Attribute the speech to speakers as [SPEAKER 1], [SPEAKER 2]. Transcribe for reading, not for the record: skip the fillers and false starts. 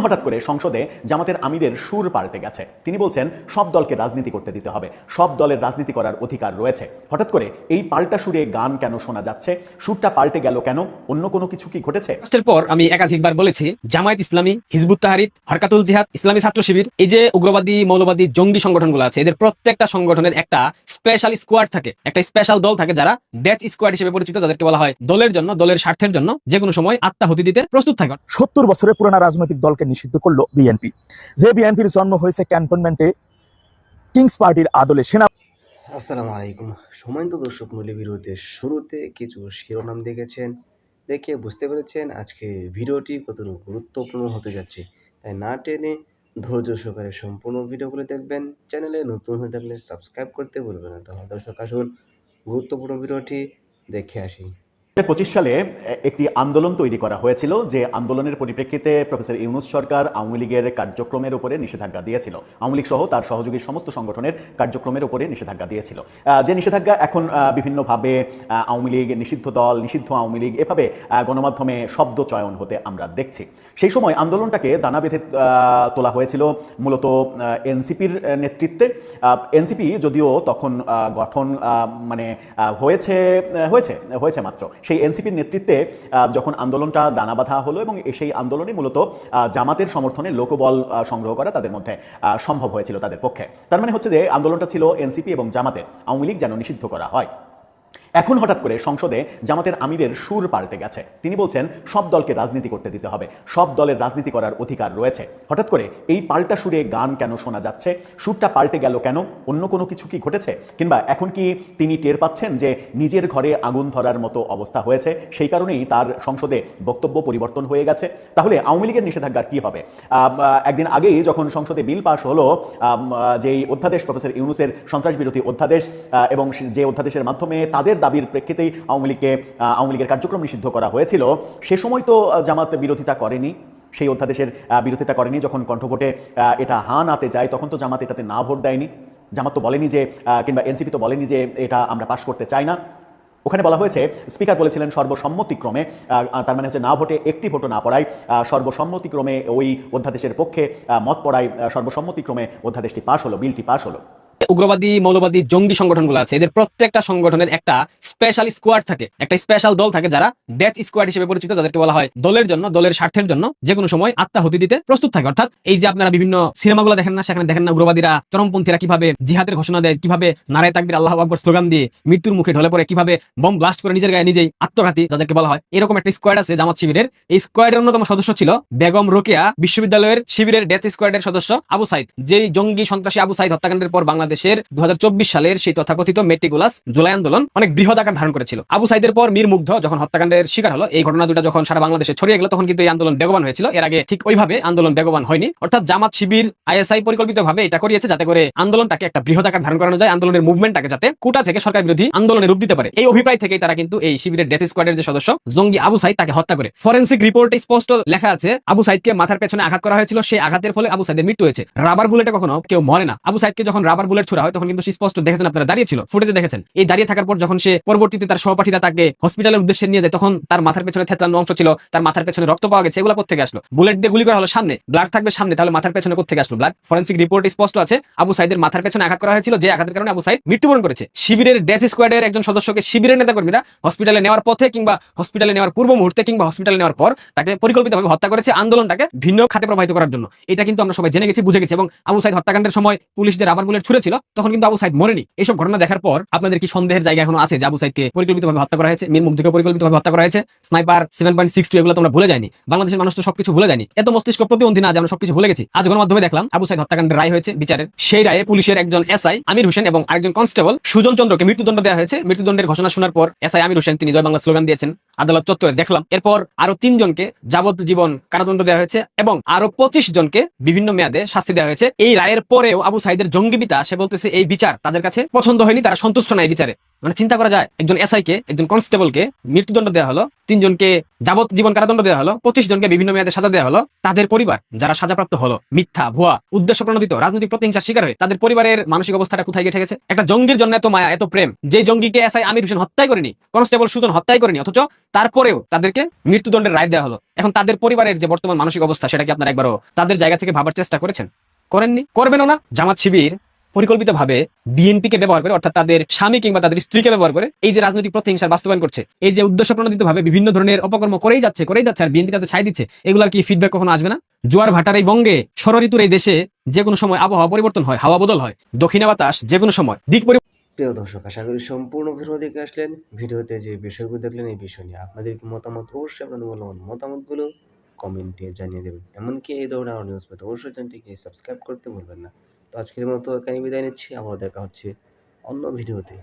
[SPEAKER 1] হঠাৎ করে সংসদে জামাতের আমিরের সুর পাল্টে গেছে। তিনি বলছেন সব দলকে রাজনীতি করতে দিতে হবে, সব দলের রাজনীতি করার অধিকার রয়েছে। হঠাৎ করে এই পাল্টা সুরে গান কেন শোনা যাচ্ছে? সুরটা পাল্টে গেল কেন? অন্য কোনো কিছু কি ঘটেছে?
[SPEAKER 2] পোস্টের পর আমি একাধিকবার বলেছি, জামায়াত ইসলামী, হিজবুত তাহরির, হরকাতুল জিহাদ, ইসলামী ছাত্র শিবির, এই যে উগ্রবাদী মৌলবাদী জঙ্গি সংগঠনগুলো আছে, এদের প্রত্যেকটা সংগঠনের একটা স্পেশাল স্কোয়াড থাকে, একটা স্পেশাল দল থাকে যারা ডেথ স্কোয়াড হিসেবে পরিচিত, যাদেরকে বলা হয় দলের জন্য, দলের স্বার্থের জন্য যে কোনো সময় আত্মাহুতি দিতে প্রস্তুত থাকে।
[SPEAKER 3] 70 বছরের পুরোনো রাজনৈতিক দলকে নিষিদ্ধ করলো বিএনপি। যে বিএনপির জন্ম হয়েছে ক্যান্টনমেন্টে কিংস পার্টির আদলে সেনা।
[SPEAKER 4] আসসালামু আলাইকুম। সম্মানিত দর্শক মূল্য ভিডিওতে শুরুতে কিছু শিরোনাম দেখেছেন, দেখে বুঝতে পেরেছেন আজকে ভিডিওটি কতটুকু গুরুত্বপূর্ণ হতে যাচ্ছে। তাই না টেনে ধৈর্য সহকারে সম্পূর্ণ ভিডিওগুলো দেখবেন। চ্যানেলে নতুন হয়ে থাকলে সাবস্ক্রাইব করতে ভুলবেন না। তাহলে দর্শক আসুন গুরুত্বপূর্ণ ভিডিওটি দেখে আসি।
[SPEAKER 1] 2025 সালে একটি আন্দোলন তৈরি করা হয়েছিল, যে আন্দোলনের পরিপ্রেক্ষিতে প্রফেসর ইউনূস সরকার আওয়ামী লীগের কার্যক্রমের উপরে নিষেধাজ্ঞা দিয়েছিল। আওয়ামী লীগ সহ তার সহযোগী সমস্ত সংগঠনের কার্যক্রমের উপরে নিষেধাজ্ঞা দিয়েছিল। যে নিষেধাজ্ঞা এখন বিভিন্নভাবে আওয়ামী লীগ নিষিদ্ধ দল, নিষিদ্ধ আওয়ামী লীগ, এভাবে গণমাধ্যমে শব্দ চয়ন হতে আমরা দেখছি। সেই সময় আন্দোলনটাকে দানা বেঁধে তোলা হয়েছিল মূলত এনসিপির নেতৃত্বে। এনসিপি যদিও তখন গঠন হয়েছে মাত্র, সেই এনসিপির নেতৃত্বে যখন আন্দোলনটা দানা বাঁধা হলো এবং সেই আন্দোলনে মূলত জামাতের সমর্থনে লোকবল সংগ্রহ করা তাদের মধ্যে সম্ভব হয়েছিল তাদের পক্ষে। তার মানে হচ্ছে যে আন্দোলনটা ছিল এনসিপি এবং জামাতের, আওয়ামী লীগ যেন নিষিদ্ধ করা হয়। এখন হঠাৎ করে সংসদে জামাতের আমিরের সুর পাল্টে গেছে। তিনি বলছেন সব দলকে রাজনীতি করতে দিতে হবে, সব দলের রাজনীতি করার অধিকার রয়েছে। হঠাৎ করে এই পাল্টা সুরে গান কেন শোনা যাচ্ছে? সুরটা পাল্টে গেল কেন? অন্য কোনো কিছু কি ঘটেছে? কিংবা এখন কি তিনি টের পাচ্ছেন যে নিজের ঘরে আগুন ধরার মতো অবস্থা হয়েছে, সেই কারণেই তার সংসদে বক্তব্য পরিবর্তন হয়ে গেছে? তাহলে আওয়ামী লীগের নিষেধাজ্ঞার কি হবে? একদিন আগেই যখন সংসদে বিল পাস হলো, যেই অধ্যাদেশ প্রফেসর ইউনূসের সন্ত্রাস বিরোধী অধ্যাদেশ, এবং যে অধ্যাদেশের মাধ্যমে তাদের দাবির প্রেক্ষিতেই আওয়ামী লীগের কার্যক্রম নিষিদ্ধ করা হয়েছিল, সে সময় তো জামাত বিরোধিতা করেনি, সেই অধ্যাদেশের বিরোধিতা করেনি। যখন কণ্ঠভোটে এটা হা নাতে যায়, তখন তো জামাত এটাতে না ভোট দেয়নি। জামাত তো বলেনি যে, কিংবা এনসিপি তো বলেনি যে এটা আমরা পাশ করতে চাই না। ওখানে বলা হয়েছে, স্পিকার বলেছিলেন সর্বসম্মতিক্রমে, তার মানে হচ্ছে না ভোটে একটি ভোটও না পড়ায় সর্বসম্মতিক্রমে ওই অধ্যাদেশের পক্ষে মত পড়ায় সর্বসম্মতিক্রমে অধ্যাদেশটি পাশ হলো, বিলটি পাশ হলো।
[SPEAKER 2] উগ্রবাদী মৌলবাদী জঙ্গি সংগঠনগুলো আছে, এদের প্রত্যেকটা সংগঠনের একটা স্পেশাল স্কোয়াড থাকে, একটা স্পেশাল দল থাকে যারা ডেথ স্কোয়াড হিসেবে পরিচিত, যাদেরকে বলা হয় দলের জন্য, দলের স্বার্থের জন্য যে কোনো সময় আত্মাহুতি দিতে প্রস্তুত থাকে। অর্থাৎ এই যে আপনারা বিভিন্ন সিনেমাগুলো দেখেন না, সেখানে দেখেন না উগ্রবাদীরা, চরমপন্থীরা কিভাবে জিহাদের ঘোষণা দেয়, কিভাবে নারায়ে তাকবীর আল্লাহু আকবার স্লোগান দিয়ে মৃত্যুর মুখে ঢলে পড়ে, কিভাবে বম ব্লাস্ট করে নিজের গায়ে নিজেই আত্মঘাতী, যাদেরকে বলা হয়। এরকম একটা স্কোয়াড আছে জামাত শিবিরের। এই স্কোয়াডের অন্যতম সদস্য ছিল বেগম রোকেয়া বিশ্ববিদ্যালয়ের শিবিরের ডেথ স্কোয়াডের সদস্য আবু সাইদ। যেই জঙ্গি সন্ত্রাসী আবু সাইদ হত্যাকাণ্ডের পর বাংলাদেশের 2024 সালের সেই তথাকথিত মেটিকুলাস জুলাই আন্দোলন অনেক বৃহৎ আকার ধারণ করেছিল। আবু সাইদের পর মীর মুগ্ধ যখন হত্যাকাণ্ডের শিকার হলো, এই ঘটনা দুটো যখন সারা বাংলাদেশে ছড়িয়ে গেল, তখন কিন্তু এই আন্দোলন বেগবান হয়েছিল। এর আগে ঠিক ওইভাবে আন্দোলন বেগবান হয়নি। অর্থাৎ জামাত শিবির আইএসআই পরিকল্পিতভাবে এটা করিয়েছে যাতে করে আন্দোলনটাকে একটা বৃহৎ আকার ধারণ করানো যায়, আন্দোলনের মুভমেন্টটাকে যাতে কোটা থেকে সরকার বিরোধী আন্দোলনে রূপ দিতে পারে। এই অভিপ্রায় থেকেই তারা কিন্তু এই শিবিরের ডেথ স্কোয়াডের যে সদস্য জঙ্গি আবু সাইদ, তাকে হত্যা করে। ফরেনসিক রিপোর্টে স্পষ্ট লেখা আছে আবু সাইদকে মাথার পেছনে আঘাত করা হয়েছিল, সেই আঘাতের ফলে আবু সাইদের মৃত্যু হয়েছে। রাবার বুলেটে কখনো কেউ মরে না। আবু সাইদকে যখন রাবার বুলেট ছোড়া হয়, তখন কিন্তু স্পষ্ট দেখেছেন আপনারা, দাঁড়িয়ে ছিল, ফুটেজে দেখেছেন। এই দাঁড়িয়ে থাকার পর যখন সে পরবর্তীতে তার সহপাঠীরা তাকে হসপিটালের উদ্দেশ্যে নিয়ে যায়, তখন তার মাথার পেছনে থেতলানো অংশ ছিল, তার মাথার পেছনে রক্ত পাওয়া গেছে। এগুলো কোত্থেকে আসলো? বুলেট দিয়ে গুলি করা হলো সামনে, ব্লাড থাকবে সামনে, তাহলে মাথার পেছনে কোত্থেকে আসলো ব্লাড? ফরেনসিক রিপোর্ট স্পষ্ট আছে আবু সাইদের মাথার পেছনে আঘাত করা হয়েছিল, যে আঘাতের কারণে আবু সাইদ মৃত্যুবরণ করেছে। শিবিরের ডেথ স্কোয়াডের একজন সদস্যকে শিবিরের নেতাকর্মীরা হসপিটালে নেওয়ার পথে কিংবা হসপিটালে নেওয়ার পূর্ব মুহূর্তে কিংবা হসপিটালে নেওয়ার পর তাকে পরিকল্পিতভাবে হত্যা করেছে, আন্দোলনটাকে ভিন্ন খাতে প্রবাহিত করার জন্য। এটা কিন্তু আমরা সবাই জেনে গেছি, বুঝে গেছি। এবং আবু সাইদ হত্যাকাণ্ডের সময় পুলিশ যে রাবার বুলেট ছুড়েছিল, তখন কিন্তু আবু সাইদ মরেনি। এইসব ঘটনা দেখার পর আপনাদের কি সন্দেহের জায়গা এখনো আছে যে আবু সাইদকে পরিকল্পিতভাবে হত্যা করা হয়েছে, মীর মুগ্ধকে পরিকল্পিতভাবে হত্যা করা হয়েছে, স্নাইপার 7.62 এগুলো তোমরা ভুলে যায়নি? বাংলাদেশের মানুষ তো সবকিছু ভুলে যায়নি, এত মস্তিষ্ক প্রতিবন্ধী না যে আমরা সবকিছু ভুলে গেছি। আজ গণমাধ্যমে দেখলাম আবু সাইদ হত্যাকাণ্ডের রায় হয়েছে বিচারের। সেই রায়ে পুলিশের একজন এসআই আমির হোসেন এবং আরেকজন কনস্টেবল সুজন চন্দ্রকে মৃত্যুদণ্ড দেওয়া হয়েছে। মৃত্যুদণ্ডের ঘোষণা শোনার পর এসআই আমির হোসেন তিনি জয় বাংলা স্লোগান দিয়েছেন আদালত চত্বরে, দেখলাম। এরপর আরো 3 জনকে যাবজ্জীবন কারাদণ্ড দেওয়া হয়েছে এবং আরো 25 জনকে বিভিন্ন মেয়াদে শাস্তি দেওয়া হয়েছে। এই রায়ের পরেও আবু সাইদের জঙ্গিবিতা সে বলতেছে এই বিচার তাদের কাছে পছন্দ হয়নি, তারা সন্তুষ্ট না এই বিচারে। মানে চিন্তা করা যায়, একজন এসআই কে, একজন কনস্টেবলকে মৃত্যুদণ্ড দেওয়া হলো, 3 জনকে যাবজ্জীবন কারাদণ্ড দেওয়া হলো, 25 জনকে বিভিন্ন মেয়াদে সাজা দেওয়া হলো। তাদের পরিবার যারা সাজাপ্রাপ্ত হলো মিথ্যা ভুয়া উদ্দেশ্য প্রণোদিত রাজনৈতিক প্রতিহিংসার শিকার হয়ে, তাদের পরিবারের মানসিক অবস্থাটা কোথায় গিয়ে ঠেকেছে? একটা জঙ্গির জন্য এত মায়া এত প্রেম, যে জঙ্গিকে এসআই আমির হোসেন হত্যাই করেনি, কনস্টেবল সুজন হত্যাই করেনি, অথচ তারপরেও তাদেরকে মৃত্যুদণ্ডের রায় দেওয়া হলো। এখন তাদের পরিবারের যে বর্তমান মানসিক অবস্থা, সেটা কি আপনারা একবারও তাদের জায়গা থেকে ভাবার চেষ্টা করেছেন? করেননি, করবেনও না। জামাত শিবির পরিকল্পিতভাবে বিএনপিকে ব্যবহার করে, অর্থাৎ তাদের স্বামী কিংবা তাদের স্ত্রীকে ব্যবহার করে এই যে রাজনৈতিক প্রতিহিংসার বাস্তবায়ন করছে, এই যে উদ্দেশ্য প্রণোদিতভাবে বিভিন্ন ধরনের অপকর্ম করেই যাচ্ছে, আর বিএনপি তাতে ছাই দিচ্ছে, এগুলার কি ফিডব্যাক কখনো আসবে না? জোয়ার ভাটার এই বঙ্গে, ষড়ঋতুর এই দেশে যে কোনো সময় আবহাওয়া পরিবর্তন হয়, হাওয়া বদল হয়, দক্ষিণা বাতাস যে কোনো সময় দিক
[SPEAKER 4] প্রিয় দর্শক, আশা করি সম্পূর্ণ ভিডিও দেখে আসলেন। ভিডিওতে যে বিষয়গুলো দেখলেন এই বিষয় নিয়ে আপনাদের কি মতামত, অবশ্যই আপনাদের মূল্যবান মতামতগুলো কমেন্টে জানিয়ে দেবেন। এমনকি এই ধরনের আরও নিউজ পেতে অবশ্যই চ্যানেলটিকে সাবস্ক্রাইব করতে ভুলবেন না। তো আজকের মতো এখানে বিদায় নিচ্ছি, আবার দেখা হচ্ছে অন্য ভিডিওতে।